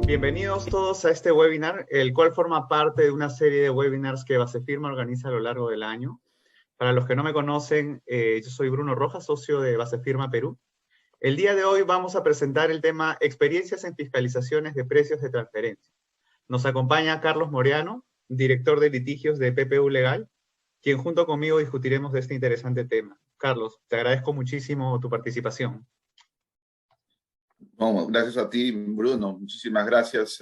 Bienvenidos todos a este webinar, el cual forma parte de una serie de webinars que Basefirma organiza a lo largo del año. Para los que no me conocen, yo soy Bruno Rojas, socio de Basefirma Perú. El día de hoy vamos a presentar el tema Experiencias en fiscalizaciones de precios de transferencia. Nos acompaña Carlos Moreano, director de litigios de PPU Legal, quien junto conmigo discutiremos de este interesante tema. Carlos, te agradezco muchísimo tu participación. No, gracias a ti, Bruno. Muchísimas gracias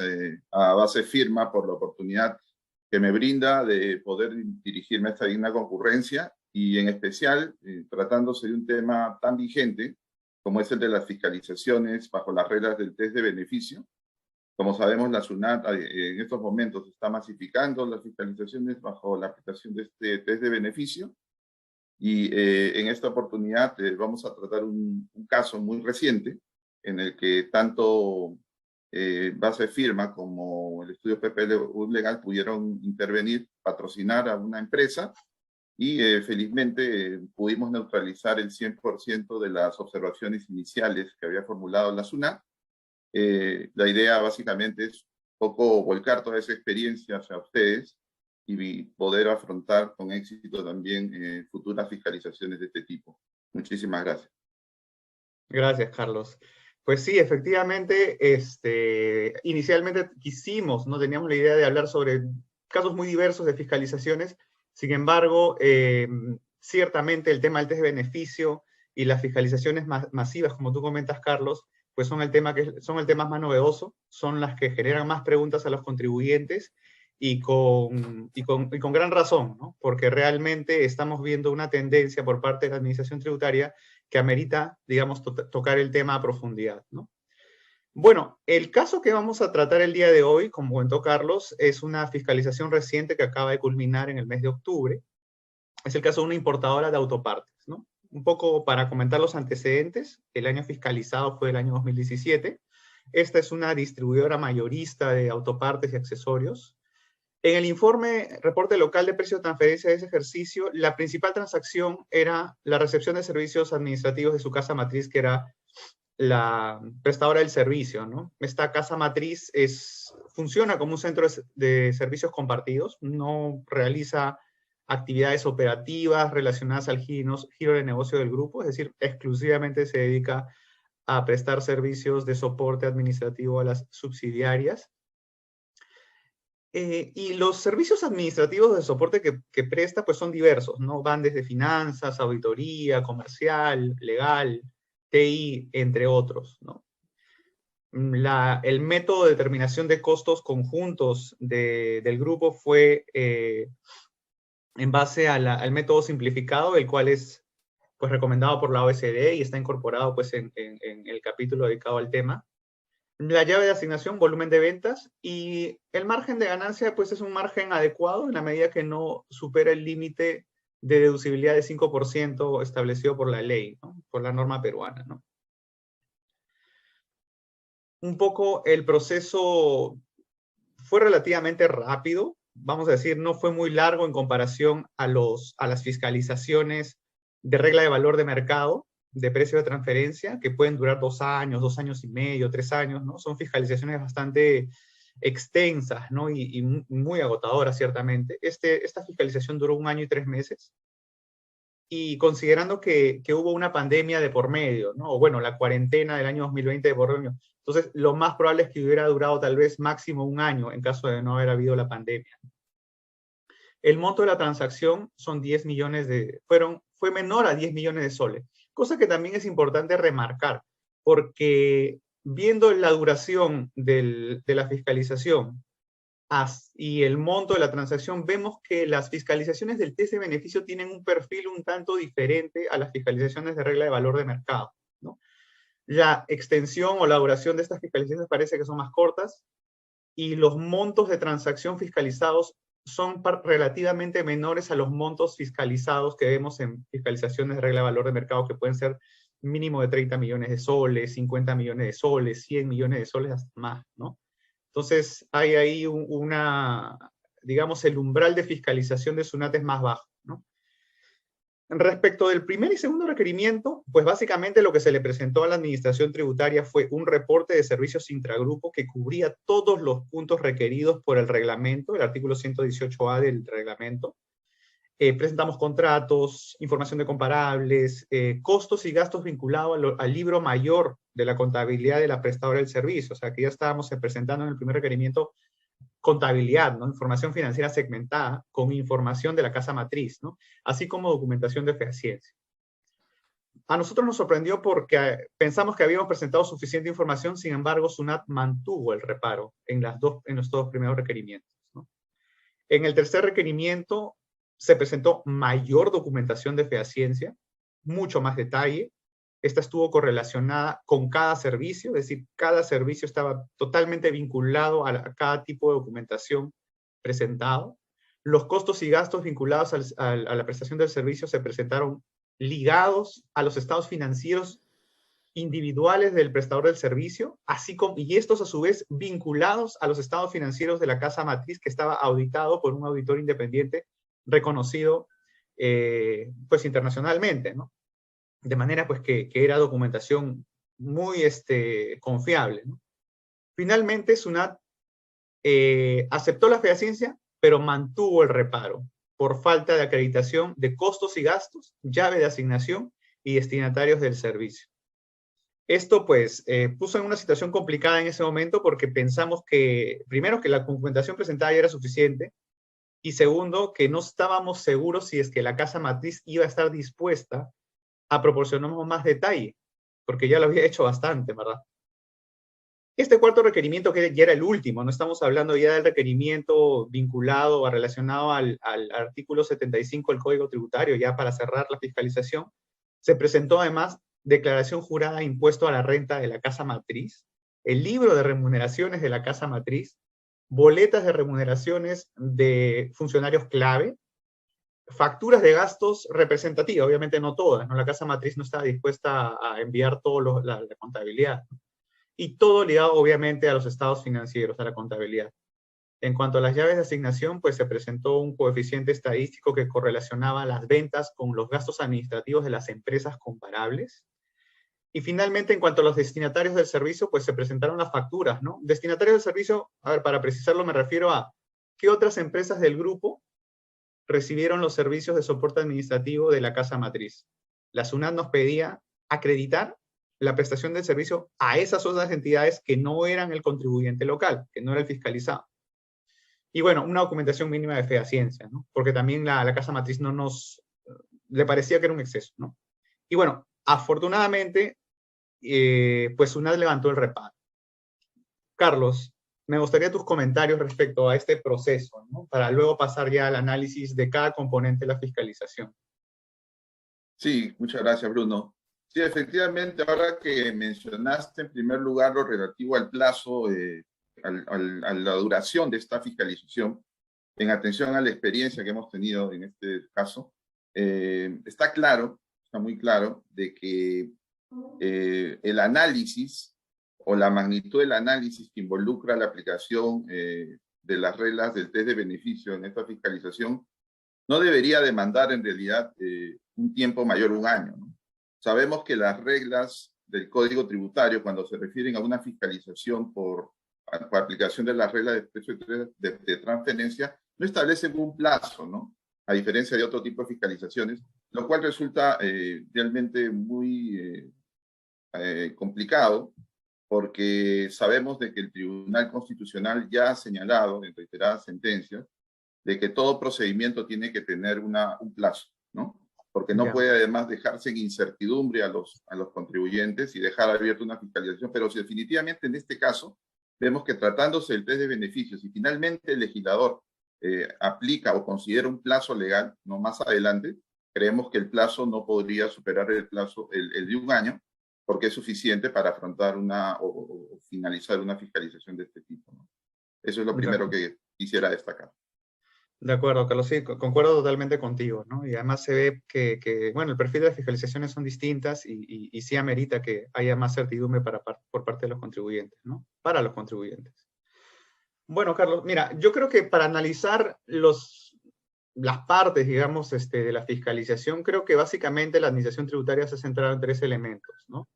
a Basefirma por la oportunidad que me brinda de poder dirigirme a esta digna concurrencia y en especial tratándose de un tema tan vigente como es el de las fiscalizaciones bajo las reglas del test de beneficio. Como sabemos, la SUNAT en estos momentos está masificando las fiscalizaciones bajo la aplicación de este test de beneficio y en esta oportunidad vamos a tratar un caso muy reciente en el que tanto Basefirma como el estudio PPU Legal pudieron intervenir, patrocinar a una empresa y felizmente pudimos neutralizar el 100% de las observaciones iniciales que había formulado la SUNAT. La idea básicamente es un poco volcar toda esa experiencia hacia ustedes y poder afrontar con éxito también futuras fiscalizaciones de este tipo. Muchísimas gracias. Gracias, Carlos. Pues sí, efectivamente, inicialmente quisimos, no teníamos la idea de hablar sobre casos muy diversos de fiscalizaciones. Sin embargo, ciertamente el tema del test de beneficio y las fiscalizaciones masivas, como tú comentas, Carlos, pues son el tema más novedoso, son las que generan más preguntas a los contribuyentes y con gran razón, ¿no? Porque realmente estamos viendo una tendencia por parte de la Administración Tributaria que amerita, digamos, tocar el tema a profundidad, ¿no? Bueno, el caso que vamos a tratar el día de hoy, como comentó Carlos, es una fiscalización reciente que acaba de culminar en el mes de octubre. Es el caso de una importadora de autopartes, ¿no? Un poco para comentar los antecedentes, el año fiscalizado fue el año 2017. Esta es una distribuidora mayorista de autopartes y accesorios. En el informe reporte local de precio de transferencia de ese ejercicio, la principal transacción era la recepción de servicios administrativos de su casa matriz, que era la prestadora del servicio, ¿no? Esta casa matriz funciona como un centro de servicios compartidos, no realiza actividades operativas relacionadas al giro de negocio del grupo, es decir, exclusivamente se dedica a prestar servicios de soporte administrativo a las subsidiarias. Y los servicios administrativos de soporte que presta pues son diversos, ¿no? Van desde finanzas, auditoría, comercial, legal, TI, entre otros, ¿no? El método de determinación de costos conjuntos del grupo fue en base al método simplificado, el cual es pues, recomendado por la OECD y está incorporado pues, en el capítulo dedicado al tema. La llave de asignación, volumen de ventas, y el margen de ganancia, pues es un margen adecuado en la medida que no supera el límite de deducibilidad de 5% establecido por la ley, ¿no? Por la norma peruana, ¿no? Un poco el proceso fue relativamente rápido, vamos a decir, no fue muy largo en comparación a las fiscalizaciones de regla de valor de mercado, de precio de transferencia, que pueden durar 2 años, 2 años y medio, 3 años, ¿no? Son fiscalizaciones bastante extensas, ¿no? Y muy agotadoras, ciertamente. Esta fiscalización duró 1 año y 3 meses. Y considerando que hubo una pandemia de por medio, ¿no? O bueno, la cuarentena del año 2020 de por medio. Entonces, lo más probable es que hubiera durado tal vez máximo 1 año en caso de no haber habido la pandemia. El monto de la transacción son 10 millones fue menor a 10 millones de soles, cosa que también es importante remarcar, porque viendo la duración de la fiscalización y el monto de la transacción, vemos que las fiscalizaciones del test de beneficio tienen un perfil un tanto diferente a las fiscalizaciones de regla de valor de mercado, ¿no? La extensión o la duración de estas fiscalizaciones parece que son más cortas y los montos de transacción fiscalizados son relativamente menores a los montos fiscalizados que vemos en fiscalizaciones de regla de valor de mercado, que pueden ser mínimo de 30 millones de soles, 50 millones de soles, 100 millones de soles, hasta más, ¿no? Entonces, hay ahí digamos, el umbral de fiscalización de SUNAT es más bajo, ¿no? Respecto del primer y segundo requerimiento, pues básicamente lo que se le presentó a la Administración Tributaria fue un reporte de servicios intragrupo que cubría todos los puntos requeridos por el reglamento, el artículo 118A del reglamento. Presentamos contratos, información de comparables, costos y gastos vinculados al libro mayor de la contabilidad de la prestadora del servicio. O sea, que ya estábamos presentando en el primer requerimiento contabilidad, ¿no? Información financiera segmentada con información de la casa matriz, ¿no? Así como documentación de fehaciencia. A nosotros nos sorprendió porque pensamos que habíamos presentado suficiente información, sin embargo, SUNAT mantuvo el reparo en los dos primeros requerimientos, ¿no? En el tercer requerimiento se presentó mayor documentación de fehaciencia, mucho más detalle. Esta estuvo correlacionada con cada servicio, es decir, cada servicio estaba totalmente vinculado a cada tipo de documentación presentado. Los costos y gastos vinculados a la prestación del servicio se presentaron ligados a los estados financieros individuales del prestador del servicio, así como, y estos a su vez vinculados a los estados financieros de la casa matriz que estaba auditado por un auditor independiente reconocido pues internacionalmente, ¿no? De manera pues que era documentación muy confiable, ¿no? Finalmente, SUNAT aceptó la fehaciencia, pero mantuvo el reparo por falta de acreditación de costos y gastos, llave de asignación y destinatarios del servicio. Esto pues puso en una situación complicada en ese momento porque pensamos que, primero, que la documentación presentada ya era suficiente, y segundo, que no estábamos seguros si es que la casa matriz iba a estar dispuesta a proporcionarnos más detalle, porque ya lo había hecho bastante, ¿verdad? Este cuarto requerimiento, que ya era el último, no estamos hablando ya del requerimiento vinculado o relacionado al artículo 75 del Código Tributario, ya para cerrar la fiscalización, se presentó además declaración jurada de impuesto a la renta de la casa matriz, el libro de remuneraciones de la casa matriz, boletas de remuneraciones de funcionarios clave, facturas de gastos representativas, obviamente no todas, ¿no? La casa matriz no estaba dispuesta a enviar toda la contabilidad, ¿no? Y todo ligado obviamente a los estados financieros, a la contabilidad. En cuanto a las llaves de asignación, pues se presentó un coeficiente estadístico que correlacionaba las ventas con los gastos administrativos de las empresas comparables. Y finalmente, en cuanto a los destinatarios del servicio, pues se presentaron las facturas, ¿no? Destinatarios del servicio, a ver, para precisarlo me refiero a qué otras empresas del grupo recibieron los servicios de soporte administrativo de la casa matriz. La SUNAT nos pedía acreditar la prestación del servicio a esas otras entidades que no eran el contribuyente local, que no era el fiscalizado. Y bueno, una documentación mínima de fehaciencia, ¿no? Porque también la casa matriz le parecía que era un exceso, ¿no? Y bueno, afortunadamente, pues SUNAT levantó el reparo. Carlos, me gustaría tus comentarios respecto a este proceso, ¿no? Para luego pasar ya al análisis de cada componente de la fiscalización. Sí, muchas gracias, Bruno. Sí, efectivamente, ahora que mencionaste en primer lugar lo relativo al plazo, a la duración de esta fiscalización, en atención a la experiencia que hemos tenido en este caso, está claro, está muy claro, de que el análisis o la magnitud del análisis que involucra la aplicación de las reglas del test de beneficio en esta fiscalización no debería demandar en realidad un tiempo mayor a un año, ¿no? Sabemos que las reglas del Código Tributario, cuando se refieren a una fiscalización por aplicación de las reglas de precio de transferencia, no establecen un plazo, ¿no? A diferencia de otro tipo de fiscalizaciones, lo cual resulta realmente muy complicado, porque sabemos de que el Tribunal Constitucional ya ha señalado en reiteradas sentencias de que todo procedimiento tiene que tener un plazo, ¿no? Porque no puede además dejarse en incertidumbre a los contribuyentes y dejar abierta una fiscalización, pero si definitivamente en este caso vemos que tratándose del test de beneficios y finalmente el legislador aplica o considera un plazo legal, no más adelante, creemos que el plazo no podría superar el plazo, el de un año, porque es suficiente para afrontar o finalizar una fiscalización de este tipo, ¿no? Eso es lo primero que quisiera destacar. De acuerdo, Carlos, sí, concuerdo totalmente contigo, ¿no? Y además se ve que bueno, el perfil de las fiscalizaciones son distintas y sí amerita que haya más certidumbre por parte de los contribuyentes, ¿no? Para los contribuyentes. Bueno, Carlos, mira, yo creo que para analizar las partes, digamos, de la fiscalización, creo que básicamente la administración tributaria se ha centrado en tres elementos, ¿no?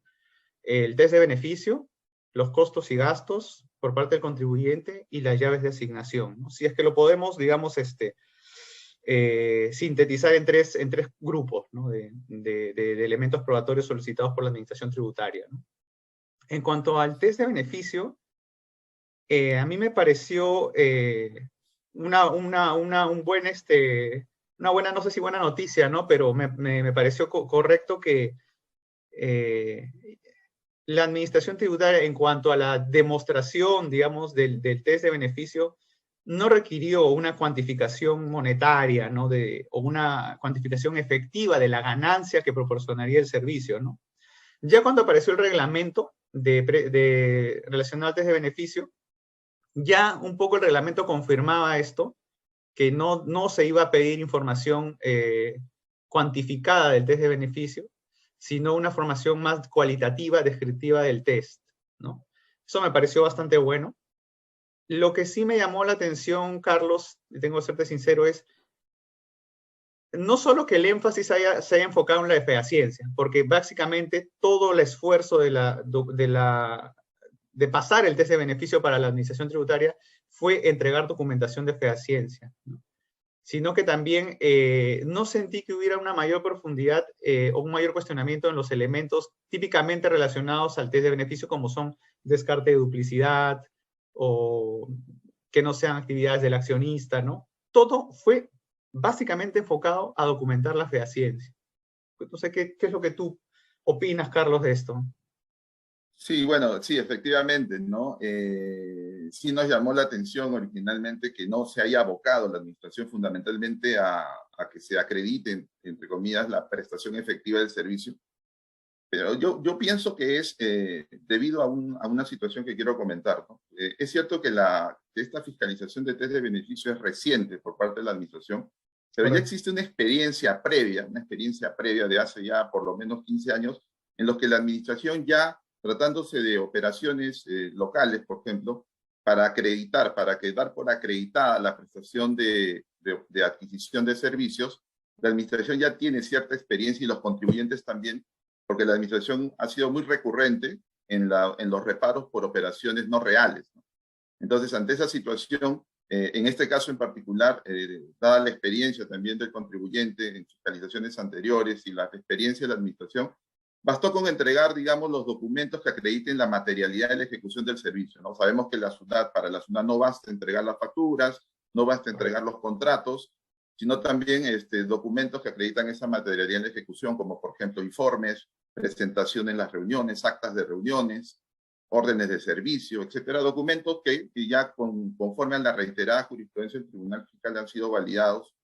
El test de beneficio, los costos y gastos por parte del contribuyente y las llaves de asignación, ¿no? Si es que lo podemos, digamos, sintetizar en tres grupos, ¿no? de elementos probatorios solicitados por la administración tributaria, ¿no? En cuanto al test de beneficio, a mí me pareció un buen, una buena, no sé si buena noticia, ¿no? Pero me pareció correcto que la administración tributaria, en cuanto a la demostración, digamos, del test de beneficio, no requirió una cuantificación monetaria, ¿no? O una cuantificación efectiva de la ganancia que proporcionaría el servicio, ¿no? Ya cuando apareció el reglamento relacionado al test de beneficio, ya un poco el reglamento confirmaba esto, que no se iba a pedir información cuantificada del test de beneficio, sino una formación más cualitativa, descriptiva del test, ¿no? Eso me pareció bastante bueno. Lo que sí me llamó la atención, Carlos, y tengo que serte sincero, es no solo que el énfasis se haya enfocado en la fehaciencia, porque básicamente todo el esfuerzo de pasar el test de beneficio para la administración tributaria fue entregar documentación de fehaciencia, ¿no? Sino que también no sentí que hubiera una mayor profundidad o un mayor cuestionamiento en los elementos típicamente relacionados al test de beneficio, como son descarte de duplicidad o que no sean actividades del accionista, ¿no? Todo fue básicamente enfocado a documentar la fehaciencia. Entonces, ¿qué es lo que tú opinas, Carlos, de esto? Sí, bueno, sí, efectivamente, ¿no? Sí nos llamó la atención originalmente que no se haya abocado la administración fundamentalmente a que se acredite, entre comillas, la prestación efectiva del servicio. Pero yo pienso que es debido a una situación que quiero comentar, ¿no? Es cierto que esta fiscalización de test de beneficio es reciente por parte de la administración, pero ya Correcto. existe una experiencia previa de hace ya por lo menos 15 años, en los que la administración ya, tratándose de operaciones locales, por ejemplo, para acreditar, para quedar por acreditada la prestación de adquisición de servicios, la administración ya tiene cierta experiencia y los contribuyentes también, porque la administración ha sido muy recurrente en los reparos por operaciones no reales, ¿no? Entonces, ante esa situación, en este caso en particular, dada la experiencia también del contribuyente en fiscalizaciones anteriores y la experiencia de la administración, bastó con entregar, digamos, los documentos que acrediten la materialidad de la ejecución del servicio, ¿no? Sabemos que para la SUNAT no basta entregar las facturas, no basta entregar los contratos, sino también documentos que acreditan esa materialidad en la ejecución, como por ejemplo informes, presentación en las reuniones, actas de reuniones, órdenes de servicio, etcétera, documentos que ya conforme a la reiterada jurisprudencia del Tribunal Fiscal han sido validados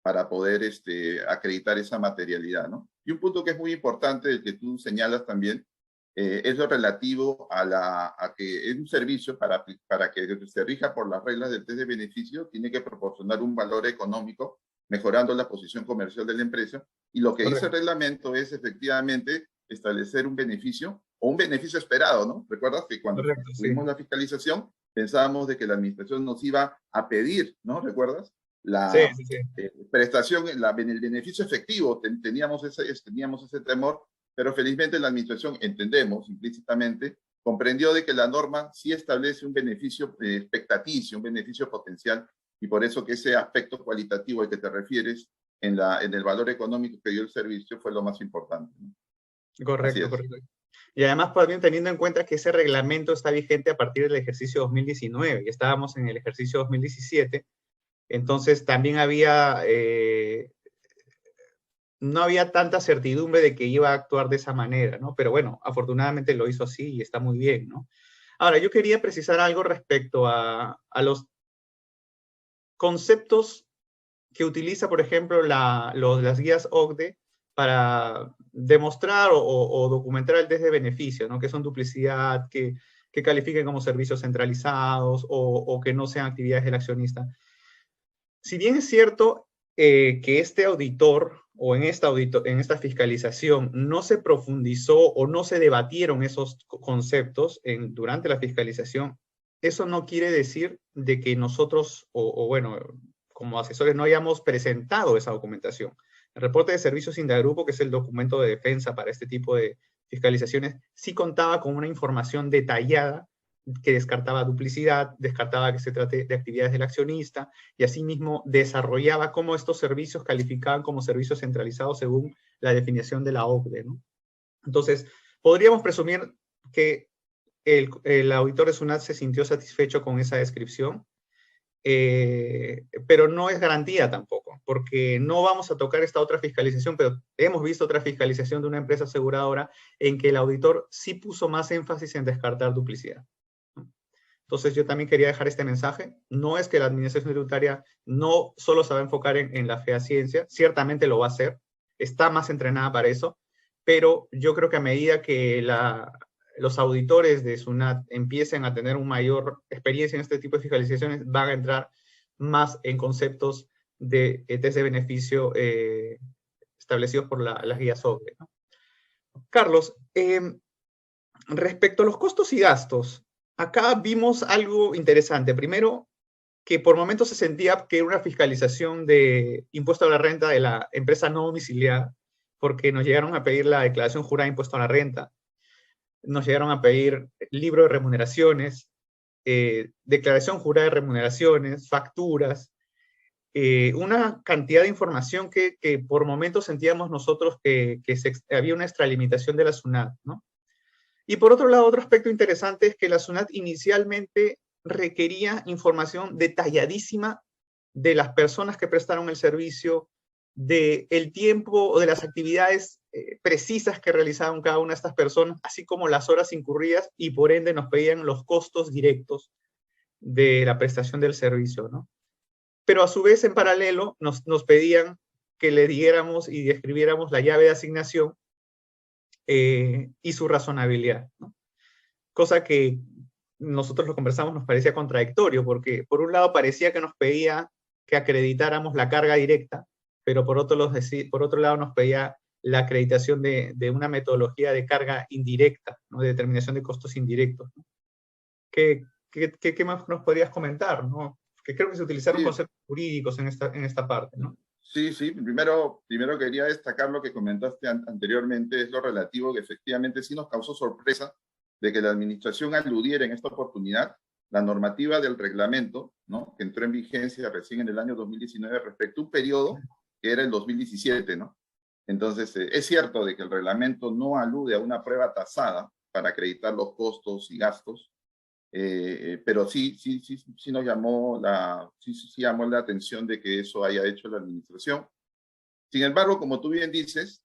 para poder acreditar esa materialidad, ¿no? Y un punto que es muy importante, el que tú señalas también, es lo relativo a que es un servicio para que se rija por las reglas del test de beneficio, tiene que proporcionar un valor económico, mejorando la posición comercial de la empresa, y lo que dice el Correcto. reglamento es efectivamente establecer un beneficio o un beneficio esperado, ¿no? ¿Recuerdas que cuando Correcto, sí. tuvimos la fiscalización pensábamos de que la administración nos iba a pedir, ¿no? ¿Recuerdas? Sí, La sí, sí. prestación, el beneficio efectivo, teníamos ese temor, pero felizmente la administración, entendemos implícitamente, comprendió de que la norma sí establece un beneficio expectaticio, un beneficio potencial, y por eso que ese aspecto cualitativo al que te refieres en el valor económico que dio el servicio fue lo más importante, ¿no? Así Correcto, es. correcto. Y además, también teniendo en cuenta que ese reglamento está vigente a partir del ejercicio 2019 y estábamos en el ejercicio 2017, entonces también no había tanta certidumbre de que iba a actuar de esa manera, ¿no? Pero bueno, afortunadamente lo hizo así y está muy bien, ¿no? Ahora, yo quería precisar algo respecto a los conceptos que utiliza, por ejemplo, las guías OCDE para demostrar o documentar el test de beneficio, ¿no? Que son duplicidad, que califiquen como servicios centralizados o que no sean actividades del accionista. Si bien es cierto que este auditor o en esta fiscalización no se profundizó o no se debatieron esos conceptos durante la fiscalización, eso no quiere decir de que nosotros, bueno, como asesores no hayamos presentado esa documentación. El reporte de servicios intragrupo, que es el documento de defensa para este tipo de fiscalizaciones, sí contaba con una información detallada que descartaba duplicidad, descartaba que se trate de actividades del accionista, y asimismo desarrollaba cómo estos servicios calificaban como servicios centralizados según la definición de la OCDE, ¿no? Entonces, podríamos presumir que el auditor de SUNAT se sintió satisfecho con esa descripción, pero no es garantía tampoco, porque no vamos a tocar esta otra fiscalización, pero hemos visto otra fiscalización de una empresa aseguradora en que el auditor sí puso más énfasis en descartar duplicidad. Entonces yo también quería dejar este mensaje. No es que la administración tributaria no solo se va a enfocar en la fehaciencia, ciertamente lo va a hacer, está más entrenada para eso, pero yo creo que a medida que los auditores de SUNAT empiecen a tener una mayor experiencia en este tipo de fiscalizaciones, van a entrar más en conceptos de test de beneficio establecidos por las guías OCDE, ¿no? Carlos, respecto a los costos y gastos, acá vimos algo interesante. Primero, que por momentos se sentía que era una fiscalización de impuesto a la renta de la empresa no domiciliada, porque nos llegaron a pedir la declaración jurada de impuesto a la renta, nos llegaron a pedir libro de remuneraciones, declaración jurada de remuneraciones, facturas, una cantidad de información que por momentos sentíamos nosotros que había una extralimitación de la SUNAT, ¿no? Y por otro lado, otro aspecto interesante es que la SUNAT inicialmente requería información detalladísima de las personas que prestaron el servicio, del tiempo o de las actividades precisas que realizaban cada una de estas personas, así como las horas incurridas, y por ende nos pedían los costos directos de la prestación del servicio, ¿no? Pero a su vez, en paralelo, nos pedían que le diéramos y describiéramos la llave de asignación y su razonabilidad, ¿no? Cosa que nosotros lo conversamos, nos parecía contradictorio, porque por un lado parecía que nos pedía que acreditáramos la carga directa, pero por otro lado nos pedía la acreditación de una metodología de carga indirecta, ¿no? De determinación de costos indirectos, ¿no? ¿Qué más nos podrías comentar, ¿no? Que creo que se utilizaron Sí, conceptos jurídicos en esta parte, ¿no? sí, sí. Primero quería destacar lo que comentaste anteriormente, es lo relativo que efectivamente sí nos causó sorpresa de que la administración aludiera en esta oportunidad la normativa del reglamento, ¿no? Que entró en vigencia recién en el año 2019 respecto a un periodo que era el 2017, ¿no? Entonces, es cierto de que el reglamento no alude a una prueba tasada para acreditar los costos y gastos, pero sí nos llamó llamó la atención de que eso haya hecho la administración. Sin embargo, como tú bien dices,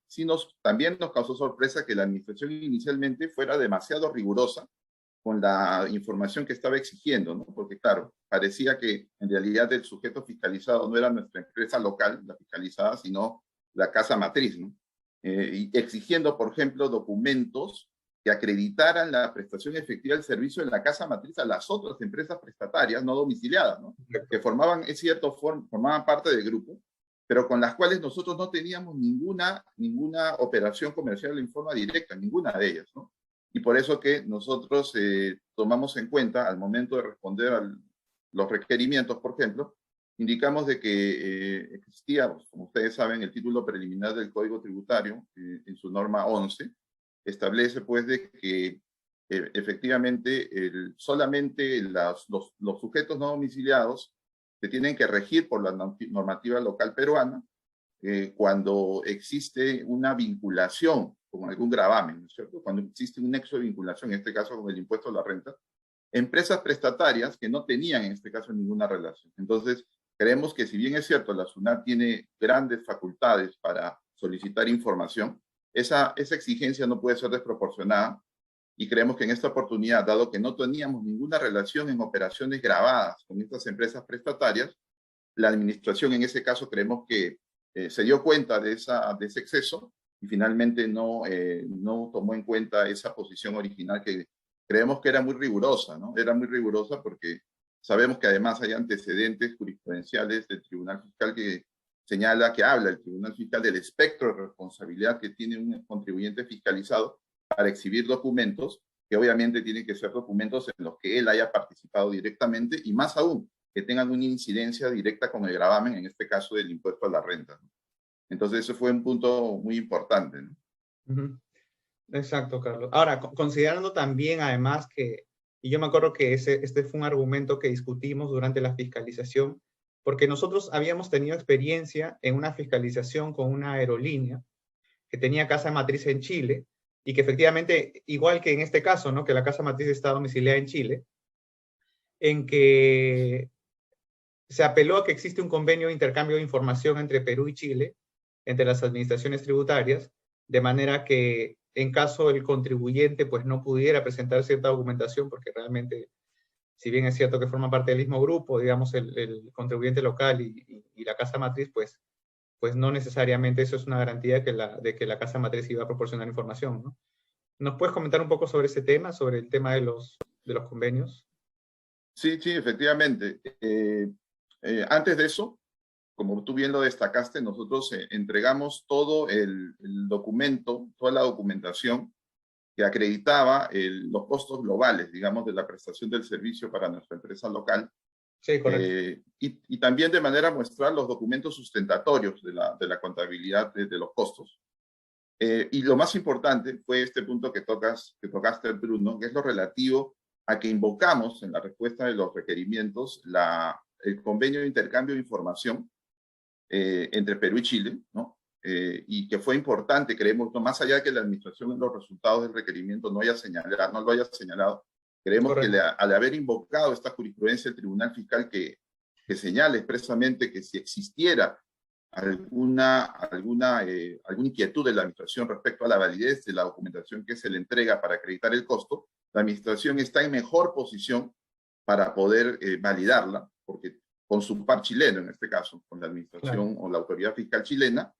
también nos causó sorpresa que la administración inicialmente fuera demasiado rigurosa con la información que estaba exigiendo, ¿no? Porque claro, parecía que en realidad el sujeto fiscalizado no era nuestra empresa local, la fiscalizada, sino la casa matriz, ¿no? Y exigiendo, por ejemplo, documentos que acreditaran la prestación efectiva del servicio en la casa matriz a las otras empresas prestatarias no domiciliadas, ¿no? Que formaban, es cierto, formaban parte del grupo, pero con las cuales nosotros no teníamos ninguna operación comercial en forma directa, ninguna de ellas, ¿no? Y por eso que nosotros tomamos en cuenta, al momento de responder a los requerimientos, por ejemplo, indicamos de que existía, como ustedes saben, el título preliminar del Código Tributario, en su norma 11, establece pues de que efectivamente solamente los sujetos no domiciliados se tienen que regir por la normativa local peruana cuando existe una vinculación con algún gravamen, ¿no es cierto? Cuando existe un nexo de vinculación, en este caso con el impuesto a la renta, empresas prestatarias que no tenían en este caso ninguna relación. Entonces, creemos que si bien es cierto, la SUNAT tiene grandes facultades para solicitar información, esa exigencia no puede ser desproporcionada y creemos que en esta oportunidad, dado que no teníamos ninguna relación en operaciones grabadas con estas empresas prestatarias, la administración en ese caso creemos que se dio cuenta de ese exceso y finalmente no tomó en cuenta esa posición original que creemos que era muy rigurosa, ¿no? Era muy rigurosa porque sabemos que además hay antecedentes jurisprudenciales del Tribunal Fiscal que habla el Tribunal Fiscal del espectro de responsabilidad que tiene un contribuyente fiscalizado para exhibir documentos que obviamente tienen que ser documentos en los que él haya participado directamente y más aún que tengan una incidencia directa con el gravamen, en este caso del impuesto a la renta, ¿no? Entonces, eso fue un punto muy importante, ¿no? Ujú. Exacto, Carlos. Ahora, considerando también, además, y yo me acuerdo que este fue un argumento que discutimos durante la fiscalización, porque nosotros habíamos tenido experiencia en una fiscalización con una aerolínea que tenía casa matriz en Chile y que efectivamente, igual que en este caso, ¿no? Que la casa matriz está domiciliada en Chile, en que se apeló a que existe un convenio de intercambio de información entre Perú y Chile, entre las administraciones tributarias, de manera que en caso el contribuyente pues no pudiera presentar cierta documentación, porque realmente, si bien es cierto que forma parte del mismo grupo, digamos, el contribuyente local y la casa matriz, pues no necesariamente eso es una garantía de que la casa matriz iba a proporcionar información, ¿no? ¿Nos puedes comentar un poco sobre ese tema, sobre el tema de los convenios? Sí, sí, efectivamente. Antes de eso, como tú bien lo destacaste, nosotros entregamos todo el documento, toda la documentación que acreditaba los costos globales, digamos, de la prestación del servicio para nuestra empresa local, Sí, correcto. y también de manera muestral los documentos sustentatorios de la contabilidad de los costos. Y lo más importante fue este punto que tocaste, Bruno, que es lo relativo a que invocamos en la respuesta de los requerimientos el convenio de intercambio de información entre Perú y Chile, ¿no? Y que fue importante, creemos, no, más allá de que la administración en los resultados del requerimiento no lo haya señalado, creemos que Correcto. al haber invocado esta jurisprudencia del Tribunal Fiscal que señala expresamente que si existiera alguna inquietud de la administración respecto a la validez de la documentación que se le entrega para acreditar el costo, la administración está en mejor posición para poder validarla, porque con su par chileno, en este caso, con la Claro. administración o la autoridad fiscal chilena,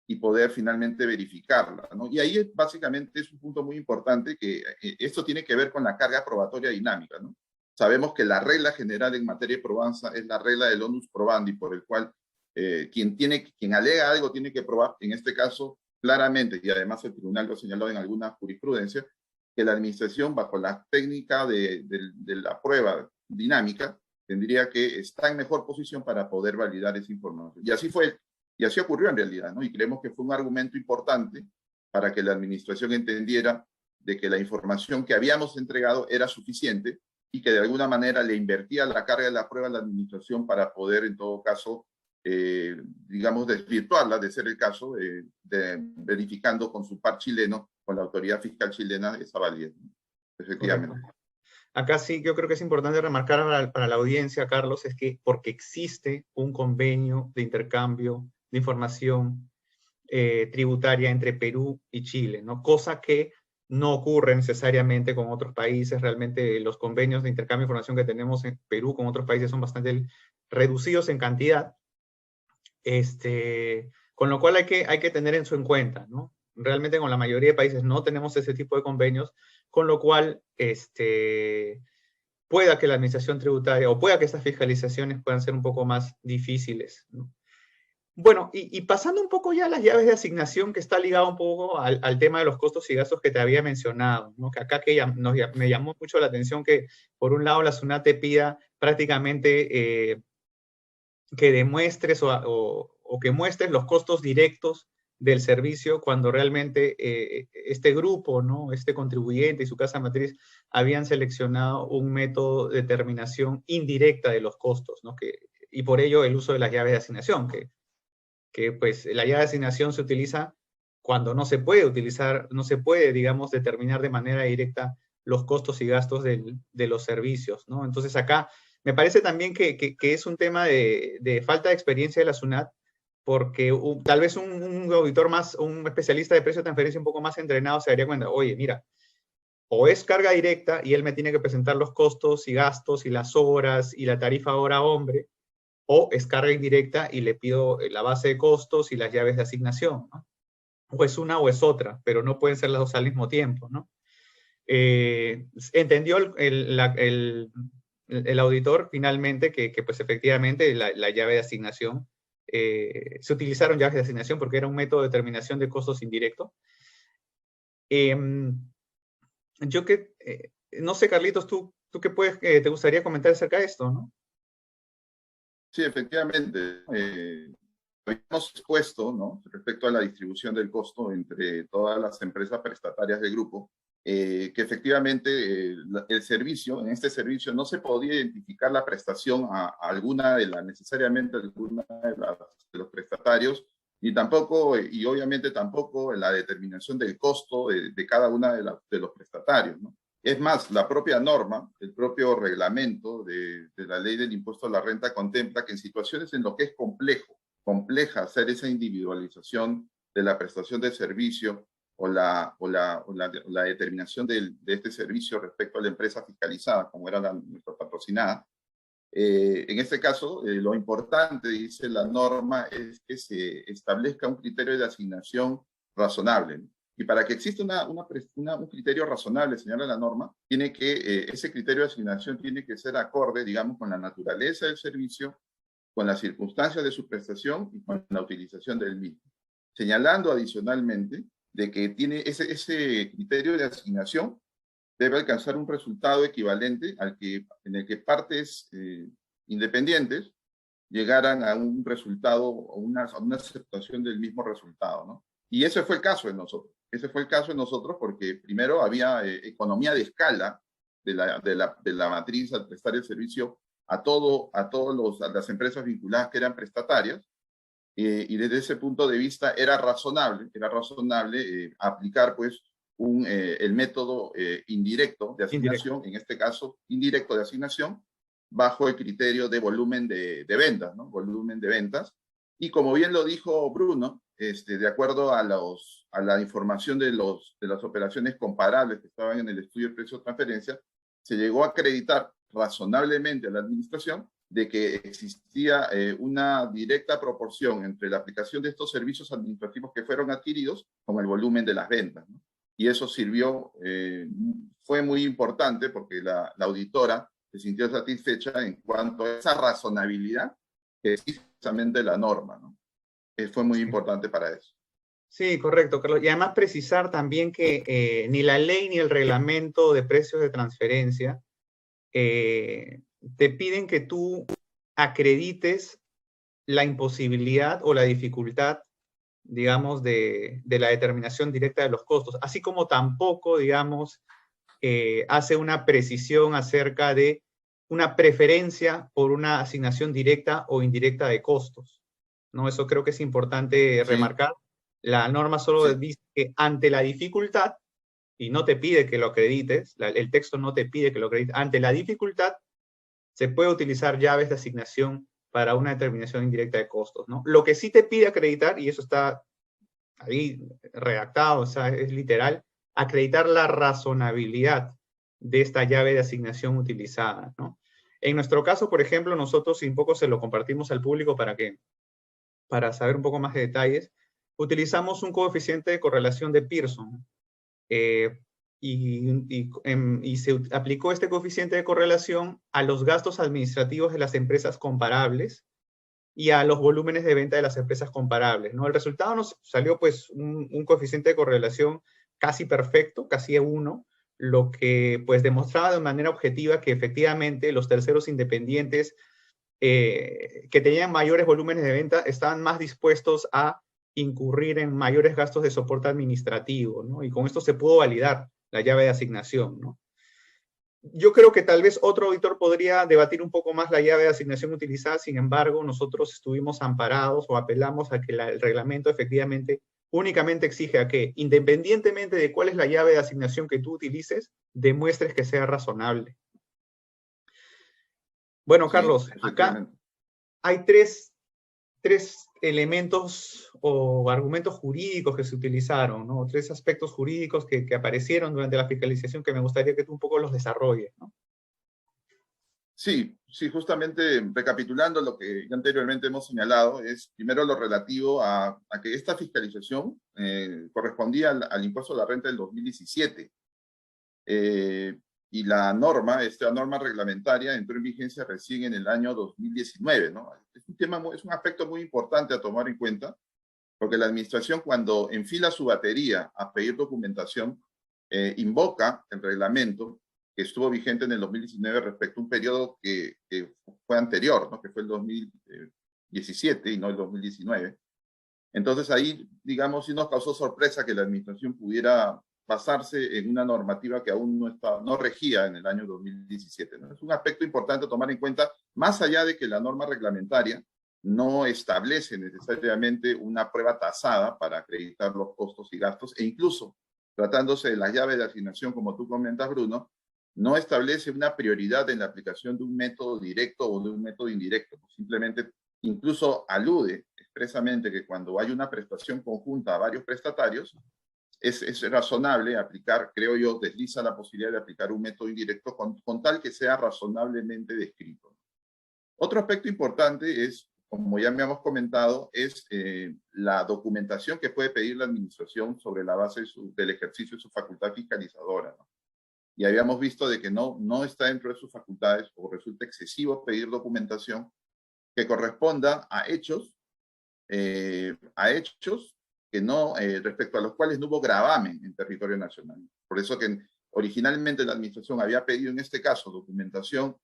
y poder finalmente verificarla, ¿no? Y ahí básicamente es un punto muy importante que esto tiene que ver con la carga probatoria dinámica, ¿no? Sabemos que la regla general en materia de probanza es la regla del onus probandi, por el cual quien alega algo tiene que probar, en este caso, claramente, y además el tribunal lo señaló en alguna jurisprudencia, que la administración, bajo la técnica de la prueba dinámica, tendría que estar en mejor posición para poder validar esa información. Y así ocurrió en realidad, ¿no? Y creemos que fue un argumento importante para que la administración entendiera de que la información que habíamos entregado era suficiente y que de alguna manera le invertía la carga de la prueba a la administración para poder, en todo caso, digamos, desvirtuarla, de ser el caso, verificando con su par chileno, con la autoridad fiscal chilena, esa validez, ¿no? Correcto. Efectivamente. Acá sí, yo creo que es importante remarcar para la audiencia, Carlos, es que porque existe un convenio de intercambio de información tributaria entre Perú y Chile, ¿no? Cosa que no ocurre necesariamente con otros países. Realmente los convenios de intercambio de información que tenemos en Perú con otros países son bastante reducidos en cantidad, con lo cual hay que tener eso en cuenta, ¿no? Realmente con la mayoría de países no tenemos ese tipo de convenios, con lo cual pueda que la administración tributaria o pueda que estas fiscalizaciones puedan ser un poco más difíciles, ¿no? Bueno, y pasando un poco ya a las llaves de asignación, que está ligado un poco al tema de los costos y gastos que te había mencionado, ¿no? Que acá me llamó mucho la atención que, por un lado, la SUNAT te pida prácticamente que demuestres o que muestres los costos directos del servicio cuando realmente este grupo, ¿no? Este contribuyente y su casa matriz habían seleccionado un método de determinación indirecta de los costos, ¿no? Y por ello el uso de las llaves de asignación, que pues la llave de asignación se utiliza cuando no se puede utilizar, no se puede, digamos, determinar de manera directa los costos y gastos de los servicios, ¿no? Entonces acá me parece también que es un tema de falta de experiencia de la SUNAT, porque tal vez un auditor más, un especialista de precio de transferencia un poco más entrenado se daría cuenta, oye, mira, o es carga directa y él me tiene que presentar los costos y gastos y las horas y la tarifa hora-hombre, o es carga indirecta y le pido la base de costos y las llaves de asignación, ¿no? O es una o es otra, pero no pueden ser las dos al mismo tiempo, ¿no? Entendió el auditor finalmente que, pues efectivamente la llave de asignación, se utilizaron llaves de asignación porque era un método de determinación de costos indirecto. Eh, yo que, no sé, Carlitos, tú qué puedes, te gustaría comentar acerca de esto, ¿no? Sí, efectivamente. Habíamos expuesto, ¿no?, respecto a la distribución del costo entre todas las empresas prestatarias del grupo, que efectivamente el servicio, en este servicio no se podía identificar la prestación a alguna de las, necesariamente alguna de los prestatarios, y tampoco, y obviamente tampoco la determinación del costo de cada una de los prestatarios, ¿no? Es más, la propia norma, el propio reglamento de la ley del impuesto a la renta contempla que en situaciones en lo que es compleja hacer esa individualización de la prestación de servicio o la determinación de este servicio respecto a la empresa fiscalizada, como era nuestra patrocinada. En este caso, lo importante, dice la norma, es que se establezca un criterio de asignación razonable, ¿no? Y para que exista un criterio razonable, señala la norma, ese criterio de asignación tiene que ser acorde, digamos, con la naturaleza del servicio, con las circunstancias de su prestación y con la utilización del mismo. Señalando adicionalmente de que tiene ese criterio de asignación debe alcanzar un resultado equivalente en el que partes independientes llegaran a un resultado o una aceptación del mismo resultado, ¿no? Y ese fue el caso de nosotros. Ese fue el caso de nosotros porque primero había economía de escala de la matriz al prestar el servicio a todas las empresas vinculadas que eran prestatarias, y desde ese punto de vista era razonable aplicar pues el método indirecto de Indirecto. asignación, en este caso indirecto de asignación, bajo el criterio de volumen de ventas, ¿no? Volumen de ventas. Y como bien lo dijo Bruno, de acuerdo a la información de las operaciones comparables que estaban en el estudio de precio de transferencia, se llegó a acreditar razonablemente a la administración de que existía una directa proporción entre la aplicación de estos servicios administrativos que fueron adquiridos con el volumen de las ventas, ¿no? Y eso fue muy importante porque la auditora se sintió satisfecha en cuanto a esa razonabilidad que es precisamente la norma, ¿no? Fue muy importante para eso. Sí, correcto, Carlos. Y además precisar también que ni la ley ni el reglamento de precios de transferencia te piden que tú acredites la imposibilidad o la dificultad, digamos, de la determinación directa de los costos, así como tampoco, digamos, hace una precisión acerca de una preferencia por una asignación directa o indirecta de costos, ¿no? Eso creo que es importante Sí, remarcar. La norma solo sí. dice que ante la dificultad, y no te pide que lo acredites, el texto no te pide que lo acredites, ante la dificultad se puede utilizar llaves de asignación para una determinación indirecta de costos, ¿no? Lo que sí te pide acreditar, y eso está ahí redactado, o sea, es literal, acreditar la razonabilidad de esta llave de asignación utilizada, ¿no? En nuestro caso, por ejemplo, nosotros un poco se lo compartimos al público para saber un poco más de detalles, utilizamos un coeficiente de correlación de Pearson, y se aplicó este coeficiente de correlación a los gastos administrativos de las empresas comparables y a los volúmenes de venta de las empresas comparables, ¿no? El resultado nos salió pues un coeficiente de correlación casi perfecto, casi 1, lo que pues demostraba de manera objetiva que efectivamente los terceros independientes que tenían mayores volúmenes de venta estaban más dispuestos a incurrir en mayores gastos de soporte administrativo, ¿no? Y con esto se pudo validar la llave de asignación, ¿no? Yo creo que tal vez otro auditor podría debatir un poco más la llave de asignación utilizada, sin embargo, nosotros estuvimos amparados o apelamos a que el reglamento efectivamente únicamente exige a que, independientemente de cuál es la llave de asignación que tú utilices, demuestres que sea razonable. Bueno, Sí, Carlos, acá efectivamente. hay tres elementos o argumentos jurídicos que se utilizaron, ¿no? Tres aspectos jurídicos que aparecieron durante la fiscalización que me gustaría que tú un poco los desarrolles, ¿no? Sí, sí, justamente recapitulando lo que ya anteriormente hemos señalado, es primero lo relativo a que esta fiscalización correspondía al impuesto a la renta del 2017. Y esta norma reglamentaria entró en vigencia recién en el año 2019, ¿no? Es un aspecto muy importante a tomar en cuenta, porque la administración cuando enfila su batería a pedir documentación, invoca el reglamento que estuvo vigente en el 2019 respecto a un periodo que fue anterior, ¿no? Que fue el 2017 y no el 2019. Entonces ahí, digamos, sí nos causó sorpresa que la administración pudiera basarse en una normativa que aún no regía en el año 2017, ¿no? Es un aspecto importante a tomar en cuenta, más allá de que la norma reglamentaria no establece necesariamente una prueba tasada para acreditar los costos y gastos, e incluso tratándose de las llaves de asignación, como tú comentas, Bruno, no establece una prioridad en la aplicación de un método directo o de un método indirecto. Simplemente incluso alude expresamente que cuando hay una prestación conjunta a varios prestatarios, es razonable aplicar, creo yo, desliza la posibilidad de aplicar un método indirecto con tal que sea razonablemente descrito. Otro aspecto importante es, como ya me hemos comentado, es la documentación que puede pedir la administración sobre la base del ejercicio de su facultad fiscalizadora, ¿no? Y habíamos visto de que no está dentro de sus facultades o resulta excesivo pedir documentación que corresponda a hechos que no, respecto a los cuales no hubo gravamen en territorio nacional. Por eso que originalmente la administración había pedido en este caso documentación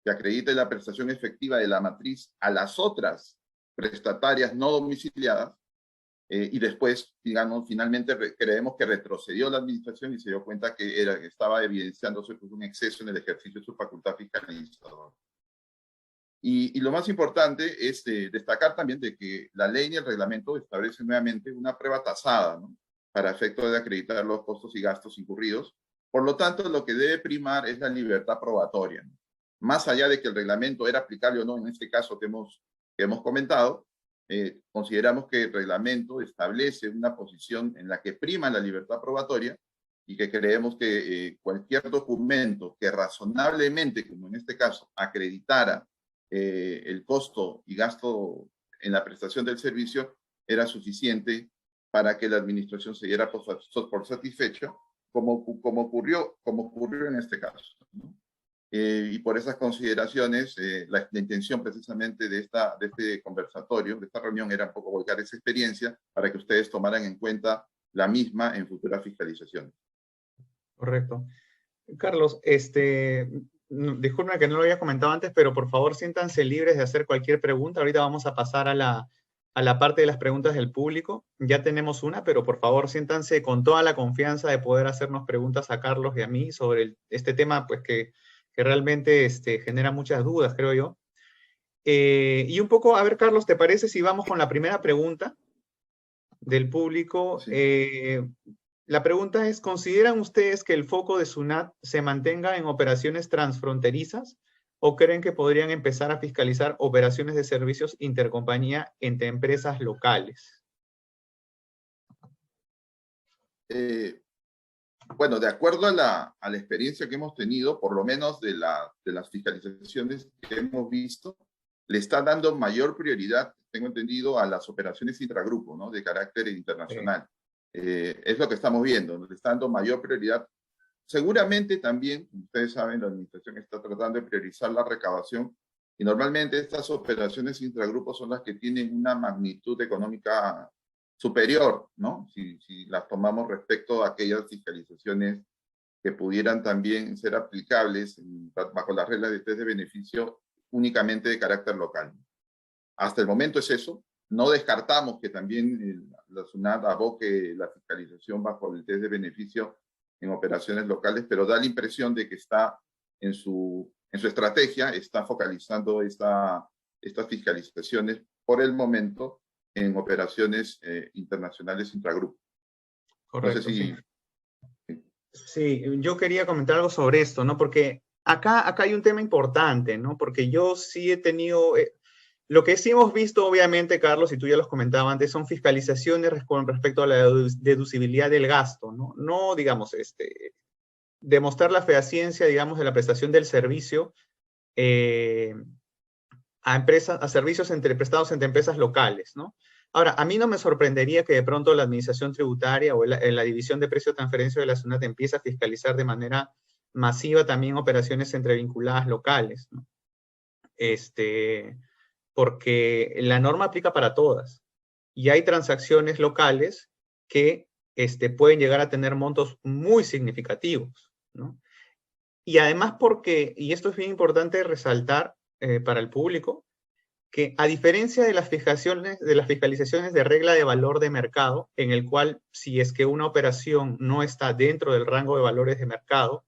que acredite la prestación efectiva de la matriz a las otras prestatarias no domiciliadas, y después, digamos, finalmente creemos que retrocedió la administración y se dio cuenta que estaba evidenciándose un exceso en el ejercicio de su facultad fiscalizadora. Y lo más importante es destacar también de que la ley y el reglamento establecen nuevamente una prueba tasada, ¿no?, para efecto de acreditar los costos y gastos incurridos. Por lo tanto, lo que debe primar es la libertad probatoria, ¿no? Más allá de que el reglamento era aplicable o no en este caso que hemos comentado, consideramos que el reglamento establece una posición en la que prima la libertad probatoria y que creemos que cualquier documento que razonablemente, como en este caso, acreditara el costo y gasto en la prestación del servicio era suficiente para que la administración se diera por satisfecha, como ocurrió en este caso, ¿no? Y por esas consideraciones, la intención precisamente de este conversatorio, de esta reunión, era un poco volcar esa experiencia para que ustedes tomaran en cuenta la misma en futuras fiscalizaciones. Correcto. Carlos, disculpen que no lo había comentado antes, pero por favor siéntanse libres de hacer cualquier pregunta. Ahorita vamos a pasar a la parte de las preguntas del público. Ya tenemos una, pero por favor siéntanse con toda la confianza de poder hacernos preguntas a Carlos y a mí sobre este tema, pues que realmente genera muchas dudas, creo yo. Y un poco, a ver, Carlos, ¿te parece si vamos con la primera pregunta del público? Sí. La pregunta es, ¿consideran ustedes que el foco de SUNAT se mantenga en operaciones transfronterizas o creen que podrían empezar a fiscalizar operaciones de servicios intercompañía entre empresas locales? Bueno, de acuerdo a la experiencia que hemos tenido, por lo menos de las fiscalizaciones que hemos visto, le está dando mayor prioridad, tengo entendido, a las operaciones intragrupo, ¿no?, de carácter internacional. Es lo que estamos viendo, le está dando mayor prioridad. Seguramente también, como ustedes saben, la administración está tratando de priorizar la recabación y normalmente estas operaciones intragrupos son las que tienen una magnitud económica superior, ¿no?, si las tomamos respecto a aquellas fiscalizaciones que pudieran también ser aplicables bajo las reglas de test de beneficio únicamente de carácter local. Hasta el momento es eso. No descartamos que también la SUNAT aboque la fiscalización bajo el test de beneficio en operaciones locales, pero da la impresión de que está en su estrategia, está focalizando estas fiscalizaciones por el momento en operaciones internacionales intragrupo. Correcto, No sé si... Sí, yo quería comentar algo sobre esto, ¿no? Porque acá hay un tema importante, ¿no? Porque yo sí he tenido... lo que sí hemos visto, obviamente, Carlos, y tú ya los comentabas antes, son fiscalizaciones con respecto a la deducibilidad del gasto, ¿no? No, digamos, demostrar la fehaciencia, digamos, de la prestación del servicio a servicios prestados entre empresas locales, ¿no? Ahora, a mí no me sorprendería que de pronto la Administración Tributaria o la División de Precio de Transferencia de la SUNAT empiece a fiscalizar de manera masiva también operaciones entre vinculadas locales, ¿no? Porque la norma aplica para todas. Y hay transacciones locales que pueden llegar a tener montos muy significativos, ¿no? Y además porque, y esto es bien importante resaltar para el público, que a diferencia de las fiscalizaciones de regla de valor de mercado, en el cual si es que una operación no está dentro del rango de valores de mercado,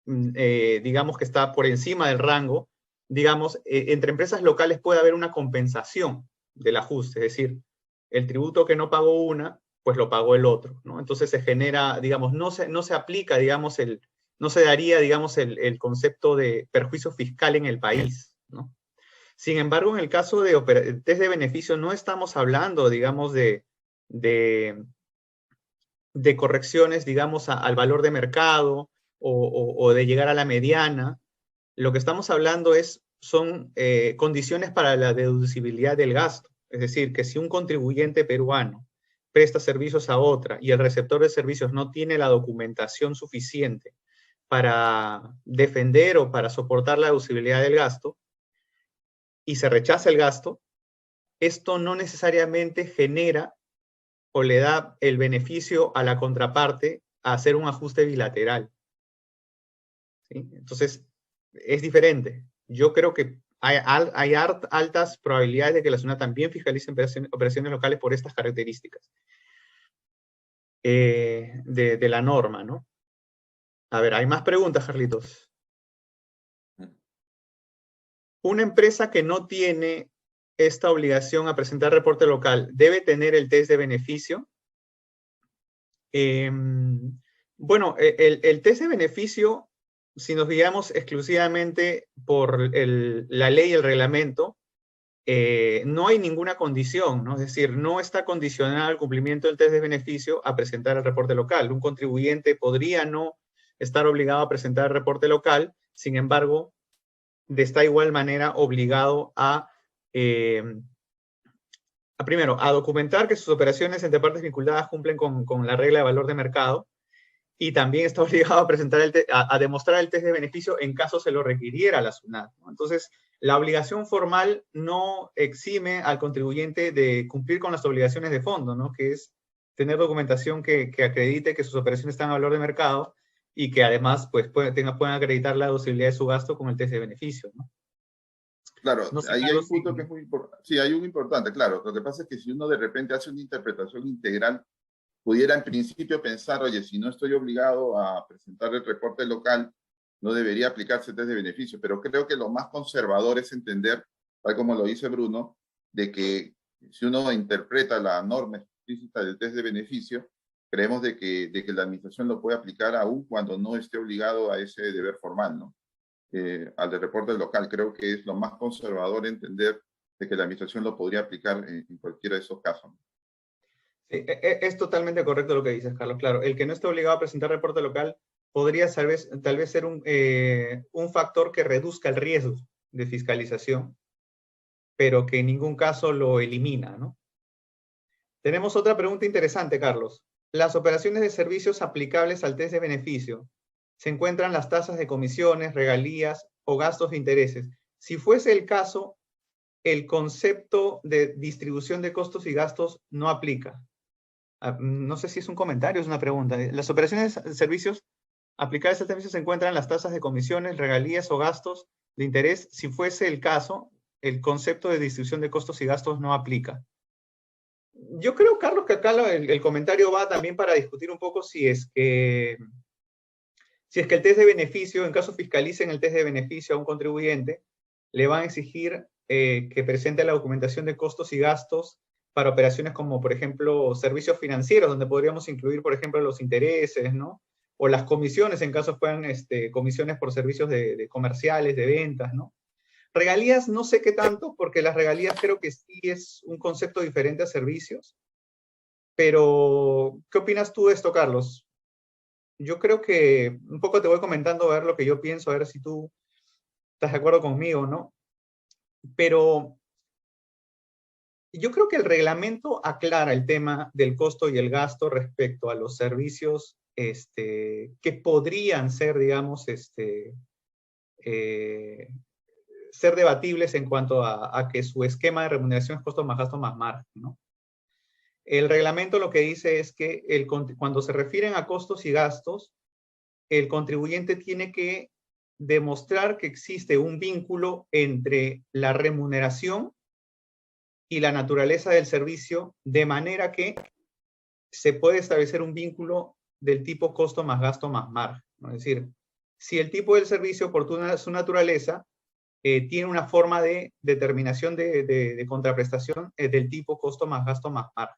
digamos que está por encima del rango, digamos, entre empresas locales puede haber una compensación del ajuste, es decir, el tributo que no pagó una, pues lo pagó el otro, ¿no? Entonces se genera, digamos, no se aplica, digamos, no se daría, digamos, el concepto de perjuicio fiscal en el país, ¿no? Sin embargo, en el caso de test de beneficio, no estamos hablando, digamos, de correcciones, digamos, al valor de mercado o de llegar a la mediana. Lo que estamos hablando son condiciones para la deducibilidad del gasto. Es decir, que si un contribuyente peruano presta servicios a otra y el receptor de servicios no tiene la documentación suficiente para defender o para soportar la deducibilidad del gasto, y se rechaza el gasto, esto no necesariamente genera o le da el beneficio a la contraparte a hacer un ajuste bilateral, ¿sí? Entonces, es diferente. Yo creo que hay altas probabilidades de que la SUNAT también fiscalice operaciones locales por estas características de la norma, ¿no? A ver, hay más preguntas, Carlitos. Una empresa que no tiene esta obligación a presentar reporte local, ¿debe tener el test de beneficio? Bueno, el test de beneficio, si nos guiamos exclusivamente por la ley y el reglamento, no hay ninguna condición, ¿no? Es decir, no está condicionado el cumplimiento del test de beneficio a presentar el reporte local. Un contribuyente podría no estar obligado a presentar el reporte local, sin embargo, de esta igual manera obligado primero, a documentar que sus operaciones entre partes vinculadas cumplen con la regla de valor de mercado, y también está obligado a presentar a demostrar el test de beneficio en caso se lo requiriera la SUNAT, ¿no? Entonces, la obligación formal no exime al contribuyente de cumplir con las obligaciones de fondo, ¿no? Que es tener documentación que acredite que sus operaciones están a valor de mercado y que además pues, puedan acreditar la deducibilidad de su gasto con el test de beneficio, ¿no? Claro, No sé, ahí hay Carlos, un punto que es muy importante. Sí, hay un importante, claro. Lo que pasa es que si uno de repente hace una interpretación integral, pudiera en principio pensar, oye, si no estoy obligado a presentar el reporte local, no debería aplicarse el test de beneficio. Pero creo que lo más conservador es entender, tal como lo dice Bruno, de que si uno interpreta la norma explícita del test de beneficio, creemos de que la administración lo puede aplicar aún cuando no esté obligado a ese deber formal, ¿no? Al de reporte local. Creo que es lo más conservador entender de que la administración lo podría aplicar en cualquiera de esos casos. Sí, es totalmente correcto lo que dices, Carlos. Claro, el que no esté obligado a presentar reporte local podría tal vez ser un factor que reduzca el riesgo de fiscalización, pero que en ningún caso lo elimina, ¿no? Tenemos otra pregunta interesante, Carlos. Las operaciones de servicios aplicables al test de beneficio, se encuentran las tasas de comisiones, regalías o gastos de intereses. Si fuese el caso, el concepto de distribución de costos y gastos no aplica. No sé si es un comentario o es una pregunta. Las operaciones de servicios aplicables al servicio se encuentran las tasas de comisiones, regalías o gastos de interés. Si fuese el caso, el concepto de distribución de costos y gastos no aplica. Yo creo, Carlos, que acá el comentario va también para discutir un poco si es que el test de beneficio, en caso fiscalicen el test de beneficio a un contribuyente, le van a exigir que presente la documentación de costos y gastos para operaciones como, por ejemplo, servicios financieros, donde podríamos incluir, por ejemplo, los intereses, ¿no? O las comisiones, en caso fueran comisiones por servicios de comerciales, de ventas, ¿no? Regalías no sé qué tanto, porque las regalías creo que sí es un concepto diferente a servicios. Pero, ¿qué opinas tú de esto, Carlos? Yo creo que un poco te voy comentando a ver lo que yo pienso, a ver si tú estás de acuerdo conmigo, ¿no? Pero yo creo que el reglamento aclara el tema del costo y el gasto respecto a los servicios que podrían ser, digamos, ser debatibles en cuanto a que su esquema de remuneración es costo más gasto más margen, ¿no? El reglamento lo que dice es que cuando se refieren a costos y gastos, el contribuyente tiene que demostrar que existe un vínculo entre la remuneración y la naturaleza del servicio, de manera que se puede establecer un vínculo del tipo costo más gasto más margen, ¿no? Es decir, si el tipo del servicio, por su naturaleza, tiene una forma de determinación de contraprestación del tipo costo más gasto más margen.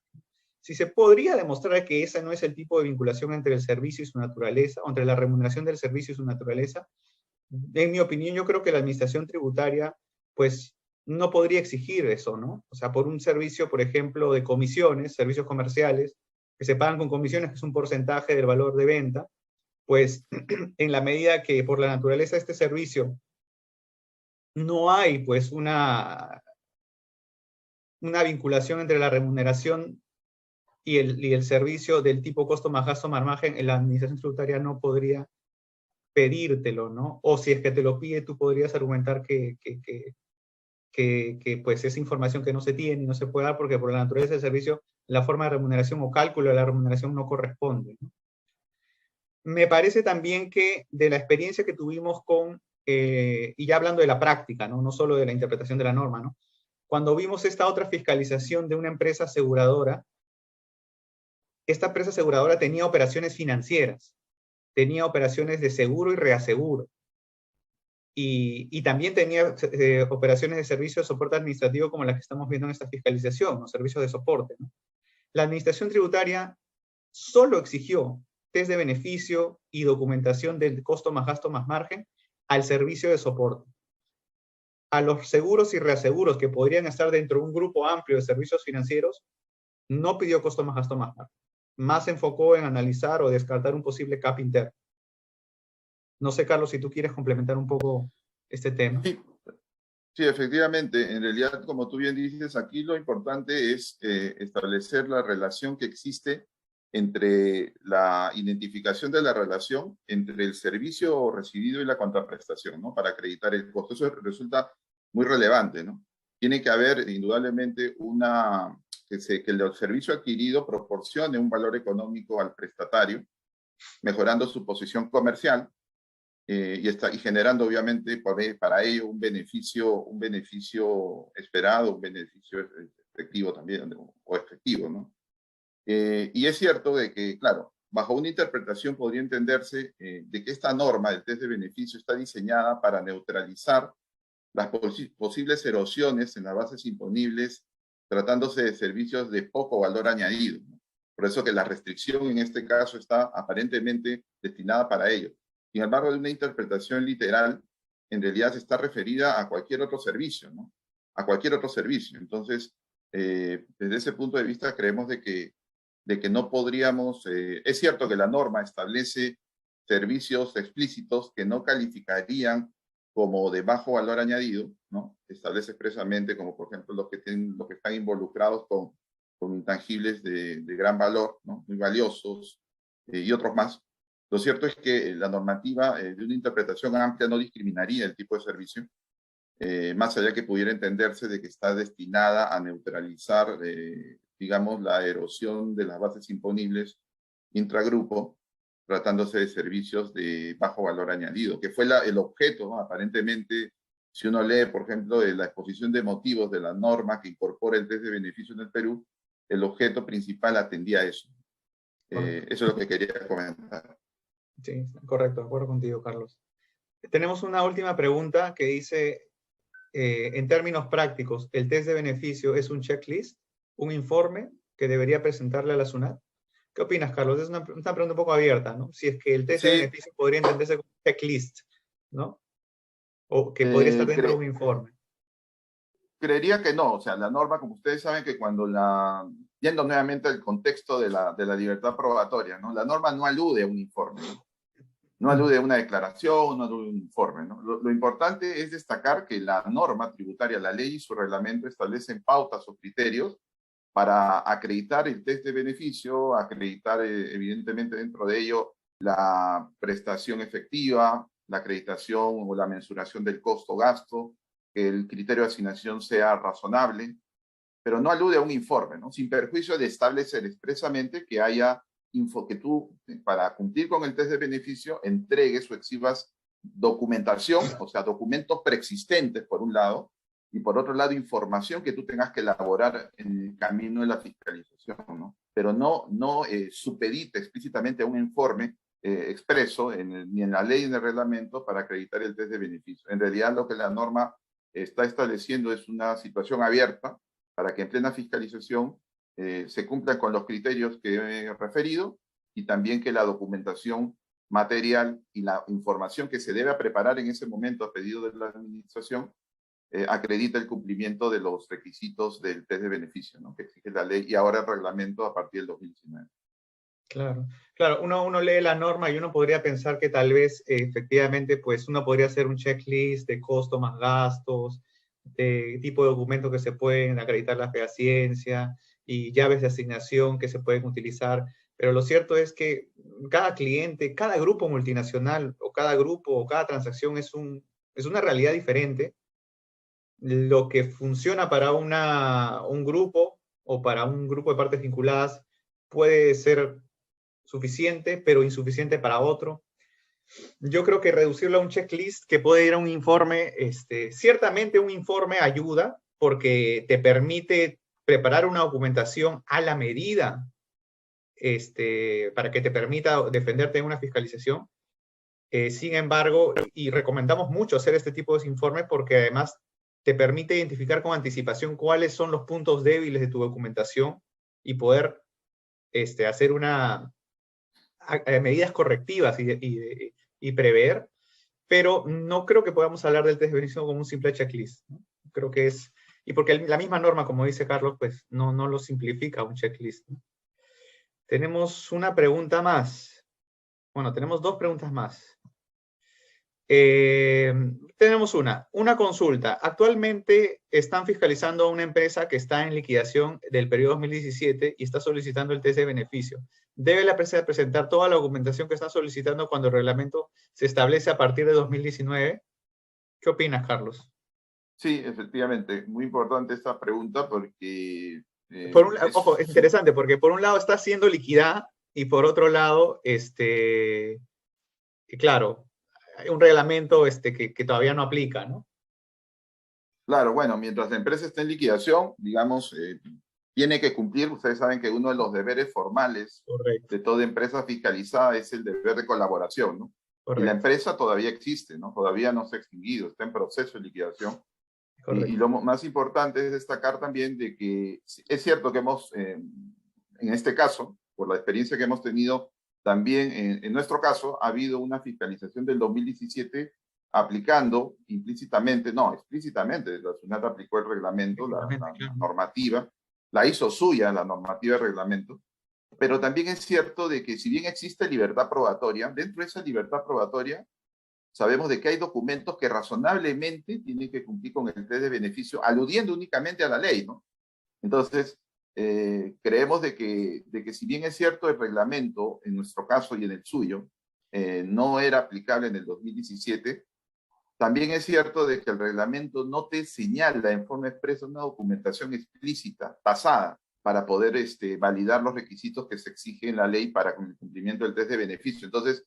Si se podría demostrar que ese no es el tipo de vinculación entre el servicio y su naturaleza, o entre la remuneración del servicio y su naturaleza, en mi opinión, yo creo que la administración tributaria, pues, no podría exigir eso, ¿no? O sea, por un servicio, por ejemplo, de comisiones, servicios comerciales, que se pagan con comisiones, que es un porcentaje del valor de venta, pues, en la medida que por la naturaleza de este servicio no hay, pues, una vinculación entre la remuneración y el servicio del tipo costo más gasto más margen, la administración tributaria no podría pedírtelo, ¿no? O si es que te lo pide, tú podrías argumentar que pues es información que no se tiene y no se puede dar porque por la naturaleza del servicio la forma de remuneración o cálculo de la remuneración no corresponde, ¿no? Me parece también que de la experiencia que tuvimos con, y ya hablando de la práctica, ¿no? No solo de la interpretación de la norma, ¿no? Cuando vimos esta otra fiscalización de una empresa aseguradora, esta empresa aseguradora tenía operaciones financieras, tenía operaciones de seguro y reaseguro, y también tenía operaciones de servicio de soporte administrativo como las que estamos viendo en esta fiscalización, los servicios de soporte, ¿no? La administración tributaria solo exigió test de beneficio y documentación del costo más gasto más margen al servicio de soporte. A los seguros y reaseguros que podrían estar dentro de un grupo amplio de servicios financieros, no pidió costo más gasto más margen. Más se enfocó en analizar o descartar un posible CAP interno. No sé, Carlos, si tú quieres complementar un poco este tema. Sí, sí, efectivamente. En realidad, como tú bien dices, aquí lo importante es establecer la relación que existe entre la identificación de la relación entre el servicio recibido y la contraprestación, ¿no? Para acreditar el costo. Eso resulta muy relevante, ¿no? Tiene que haber indudablemente que el servicio adquirido proporcione un valor económico al prestatario, mejorando su posición comercial y generando obviamente para ello un beneficio esperado, un beneficio efectivo también, o efectivo, ¿no? Y es cierto de que, claro, bajo una interpretación podría entenderse de que esta norma del test de beneficio está diseñada para neutralizar las posibles erosiones en las bases imponibles tratándose de servicios de poco valor añadido, ¿no? Por eso que la restricción en este caso está aparentemente destinada para ello. Sin embargo, de una interpretación literal, en realidad está referida a cualquier otro servicio, ¿no? A cualquier otro servicio. Entonces, desde ese punto de vista, creemos de que no podríamos, es cierto que la norma establece servicios explícitos que no calificarían como de bajo valor añadido, ¿no? Establece expresamente como, por ejemplo, los que están involucrados con intangibles de gran valor, ¿no? Muy valiosos, y otros más. Lo cierto es que la normativa de una interpretación amplia no discriminaría el tipo de servicio, más allá que pudiera entenderse de que está destinada a neutralizar, digamos, la erosión de las bases imponibles intragrupo, tratándose de servicios de bajo valor añadido, que fue el objeto, ¿no? Aparentemente, si uno lee, por ejemplo, de la exposición de motivos de la norma que incorpora el test de beneficio en el Perú, el objeto principal atendía a eso. Eso es lo que quería comentar. Sí, correcto, de acuerdo contigo, Carlos. Tenemos una última pregunta que dice, en términos prácticos, ¿el test de beneficio es un checklist, un informe que debería presentarle a la SUNAT? ¿Qué opinas, Carlos? Es una pregunta un poco abierta, ¿no? Si es que el test de Sí, beneficio podría entenderse como un checklist, ¿no? O que podría estar dentro de un informe. creería que no. O sea, la norma, como ustedes saben, que yendo nuevamente al contexto de la libertad probatoria, ¿no? La norma no alude a un informe, ¿no? No alude a una declaración, no alude a un informe, ¿no? Lo importante es destacar que la norma tributaria, la ley y su reglamento establecen pautas o criterios para acreditar el test de beneficio, acreditar evidentemente dentro de ello la prestación efectiva, la acreditación o la mensuración del costo-gasto, que el criterio de asignación sea razonable, pero no alude a un informe, ¿no? Sin perjuicio de establecer expresamente que haya que tú, para cumplir con el test de beneficio, entregues o exhibas documentación, o sea, documentos preexistentes, por un lado, y por otro lado, información que tú tengas que elaborar en el camino de la fiscalización, ¿no? Pero no supedita explícitamente a un informe expreso ni en la ley ni en el reglamento para acreditar el test de beneficio. En realidad, lo que la norma está estableciendo es una situación abierta para que en plena fiscalización se cumplan con los criterios que he referido y también que la documentación material y la información que se debe preparar en ese momento a pedido de la administración acredita el cumplimiento de los requisitos del test de beneficio, ¿no? Que exige la ley y ahora el reglamento a partir del 2019. Claro, claro, uno lee la norma y uno podría pensar que tal vez efectivamente pues uno podría hacer un checklist de costo más gastos, de tipo de documentos que se pueden acreditar la fehaciencia y llaves de asignación que se pueden utilizar, pero lo cierto es que cada cliente, cada grupo multinacional o cada grupo o cada transacción es una realidad diferente. Lo que funciona para un grupo o para un grupo de partes vinculadas puede ser suficiente, pero insuficiente para otro. Yo creo que reducirlo a un checklist que puede ir a un informe, ciertamente un informe ayuda porque te permite preparar una documentación a la medida, para que te permita defenderte en una fiscalización. Sin embargo, y recomendamos mucho hacer este tipo de informes porque además te permite identificar con anticipación cuáles son los puntos débiles de tu documentación y poder hacer medidas correctivas y prever, pero no creo que podamos hablar del test de beneficio como un simple checklist, ¿no? Creo que es, y porque la misma norma, como dice Carlos, pues no lo simplifica un checklist, ¿no? Tenemos una pregunta más. Bueno, tenemos dos preguntas más. Tenemos una consulta. Actualmente están fiscalizando a una empresa que está en liquidación del periodo 2017 y está solicitando el test de beneficio. ¿Debe la empresa presentar toda la documentación que está solicitando cuando el reglamento se establece a partir de 2019? ¿Qué opinas, Carlos? Sí, efectivamente, muy importante esta pregunta porque Ojo, es interesante porque por un lado está siendo liquidada y por otro lado, claro, hay un reglamento que todavía no aplica, ¿no? Claro, bueno, mientras la empresa esté en liquidación, digamos, tiene que cumplir, ustedes saben que uno de los deberes formales Correcto, de toda empresa fiscalizada es el deber de colaboración, ¿no? Y la correcto, empresa todavía existe, ¿no? Todavía no se ha extinguido, está en proceso de liquidación. Y correcto. lo más importante es destacar también de que es cierto que hemos, en este caso, por la experiencia que hemos tenido, también en nuestro caso ha habido una fiscalización del 2017 aplicando implícitamente, no, explícitamente, la SUNAT aplicó el reglamento, Efectivamente, la claro. normativa, la hizo suya, la normativa de reglamento, pero también es cierto de que si bien existe libertad probatoria, dentro de esa libertad probatoria sabemos de que hay documentos que razonablemente tienen que cumplir con el test de beneficio, aludiendo únicamente a la ley, ¿no? Entonces, creemos de que si bien es cierto el reglamento, en nuestro caso y en el suyo, no era aplicable en el 2017, también es cierto de que el reglamento no te señala en forma expresa una documentación explícita, pasada, para poder validar los requisitos que se exigen en la ley para el cumplimiento del test de beneficio. Entonces,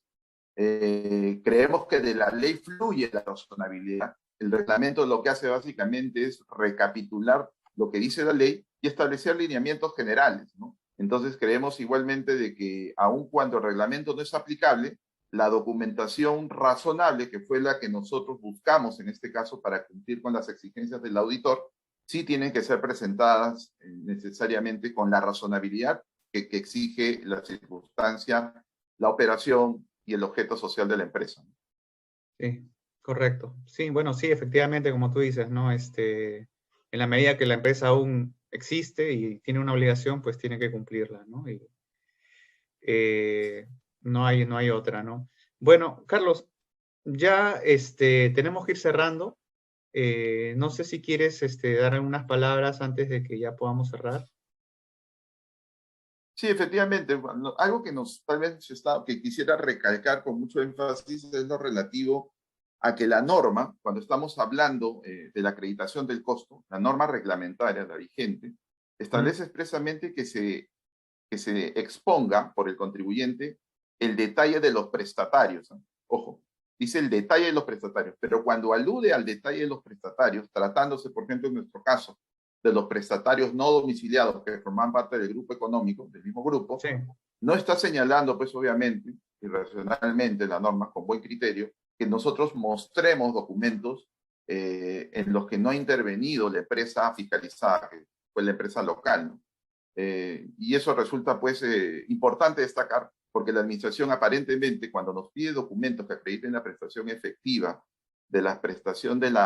creemos que de la ley fluye la razonabilidad. El reglamento lo que hace básicamente es recapitular lo que dice la ley y establecer lineamientos generales, ¿no? Entonces creemos igualmente de que aun cuando el reglamento no es aplicable, la documentación razonable, que fue la que nosotros buscamos en este caso para cumplir con las exigencias del auditor, sí tienen que ser presentadas necesariamente con la razonabilidad que exige la circunstancia, la operación y el objeto social de la empresa. Sí, correcto. Sí, bueno, sí, efectivamente, como tú dices, ¿no? En la medida que la empresa aún existe y tiene una obligación, pues tiene que cumplirla, ¿no? Y no hay otra, ¿no? Bueno, Carlos, ya tenemos que ir cerrando. No sé si quieres dar unas palabras antes de que ya podamos cerrar. Sí, efectivamente, bueno, algo que tal vez que quisiera recalcar con mucho énfasis es lo relativo a que la norma, cuando estamos hablando de la acreditación del costo, la norma reglamentaria, la vigente, ¿Mm? establece expresamente que se exponga por el contribuyente el detalle de los prestatarios, ¿no? Ojo, dice el detalle de los prestatarios, pero cuando alude al detalle de los prestatarios, tratándose, por ejemplo, en nuestro caso, de los prestatarios no domiciliados que forman parte del grupo económico, del mismo grupo, Sí. no está señalando, pues obviamente, y racionalmente la norma con buen criterio, que nosotros mostremos documentos en los que no ha intervenido la empresa fiscalizada, que fue la empresa local, ¿no? Y eso resulta, pues, importante destacar, porque la administración aparentemente, cuando nos pide documentos que acrediten la prestación efectiva de la prestación del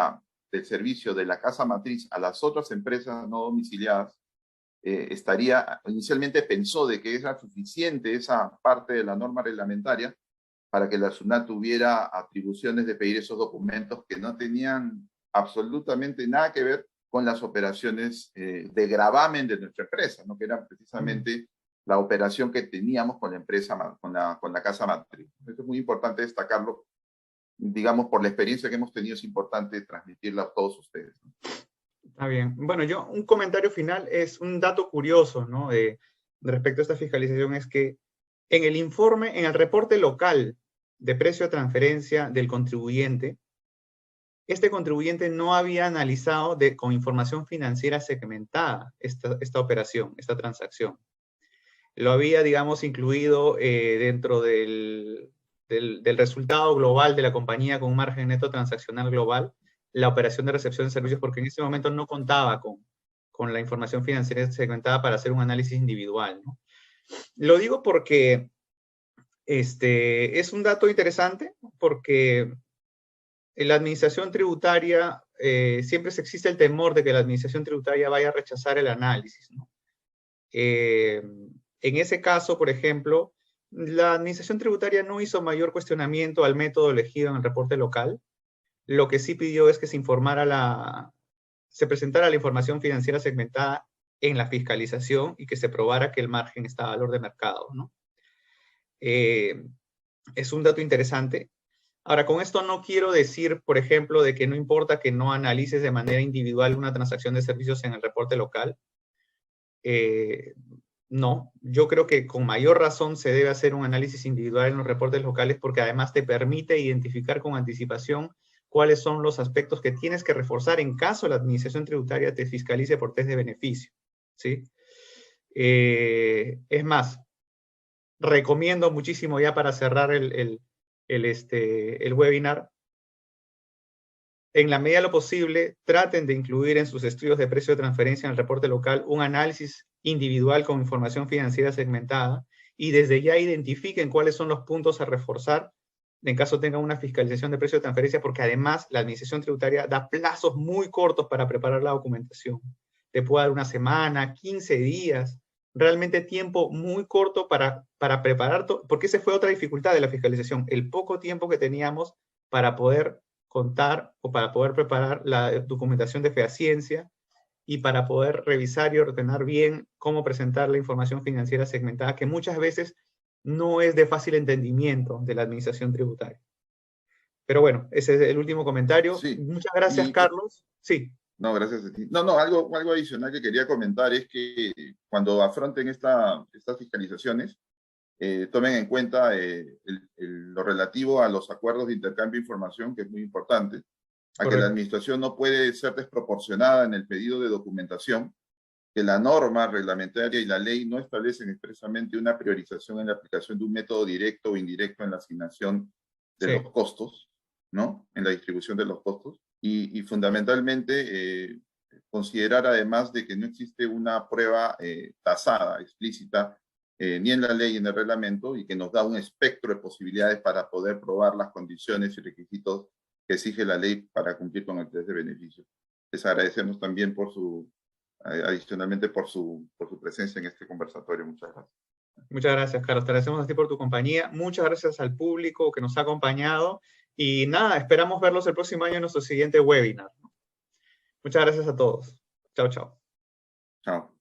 servicio de la casa matriz a las otras empresas no domiciliadas, inicialmente pensó de que era suficiente esa parte de la norma reglamentaria para que la SUNAT tuviera atribuciones de pedir esos documentos que no tenían absolutamente nada que ver con las operaciones de gravamen de nuestra empresa, ¿no? Que era precisamente la operación que teníamos con la empresa, con la casa matriz. Esto es muy importante destacarlo, digamos, por la experiencia que hemos tenido, es importante transmitirla a todos ustedes, ¿no? Está bien. Bueno, un comentario final es un dato curioso, ¿no? Respecto a esta fiscalización, es que en el informe, en el reporte local de precio de transferencia del contribuyente, este contribuyente no había analizado con información financiera segmentada esta operación, esta transacción. Lo había, digamos, incluido dentro del resultado global de la compañía con un margen neto transaccional global, la operación de recepción de servicios, porque en ese momento no contaba con la información financiera segmentada para hacer un análisis individual, ¿no? Lo digo porque es un dato interesante, porque en la administración tributaria siempre existe el temor de que la administración tributaria vaya a rechazar el análisis, ¿no? En ese caso, por ejemplo, la administración tributaria no hizo mayor cuestionamiento al método elegido en el reporte local. Lo que sí pidió es que se presentara la información financiera segmentada en la fiscalización y que se probara que el margen está a valor de mercado, ¿no? Es un dato interesante. Ahora, con esto no quiero decir, por ejemplo, de que no importa que no analices de manera individual una transacción de servicios en el reporte local. No, yo creo que con mayor razón se debe hacer un análisis individual en los reportes locales, porque además te permite identificar con anticipación cuáles son los aspectos que tienes que reforzar en caso la administración tributaria te fiscalice por test de beneficio, ¿sí? Es más, recomiendo muchísimo, ya para cerrar el webinar, en la medida de lo posible, traten de incluir en sus estudios de precio de transferencia en el reporte local un análisis individual con información financiera segmentada, y desde ya identifiquen cuáles son los puntos a reforzar en caso tengan una fiscalización de precio de transferencia, porque además la administración tributaria da plazos muy cortos para preparar la documentación. Te puede dar una semana, 15 días, realmente tiempo muy corto para preparar todo, porque esa fue otra dificultad de la fiscalización, el poco tiempo que teníamos para poder contar o para poder preparar la documentación de fehaciencia y para poder revisar y ordenar bien cómo presentar la información financiera segmentada, que muchas veces no es de fácil entendimiento de la administración tributaria. Pero bueno, ese es el último comentario. Sí. Muchas gracias, Carlos. Sí. No, gracias a ti. No, algo adicional que quería comentar es que cuando afronten estas fiscalizaciones, tomen en cuenta lo relativo a los acuerdos de intercambio de información, que es muy importante, a que la administración no puede ser desproporcionada en el pedido de documentación, que la norma reglamentaria y la ley no establecen expresamente una priorización en la aplicación de un método directo o indirecto en la asignación de los costos, ¿no? En la distribución de los costos. Y fundamentalmente considerar además de que no existe una prueba tasada, explícita, ni en la ley ni en el reglamento, y que nos da un espectro de posibilidades para poder probar las condiciones y requisitos que exige la ley para cumplir con el test de beneficio. Les agradecemos también adicionalmente por su presencia en este conversatorio. Muchas gracias. Muchas gracias, Carlos. Te agradecemos a ti por tu compañía. Muchas gracias al público que nos ha acompañado. Y nada, esperamos verlos el próximo año en nuestro siguiente webinar. Muchas gracias a todos. Chao, chao. Chao.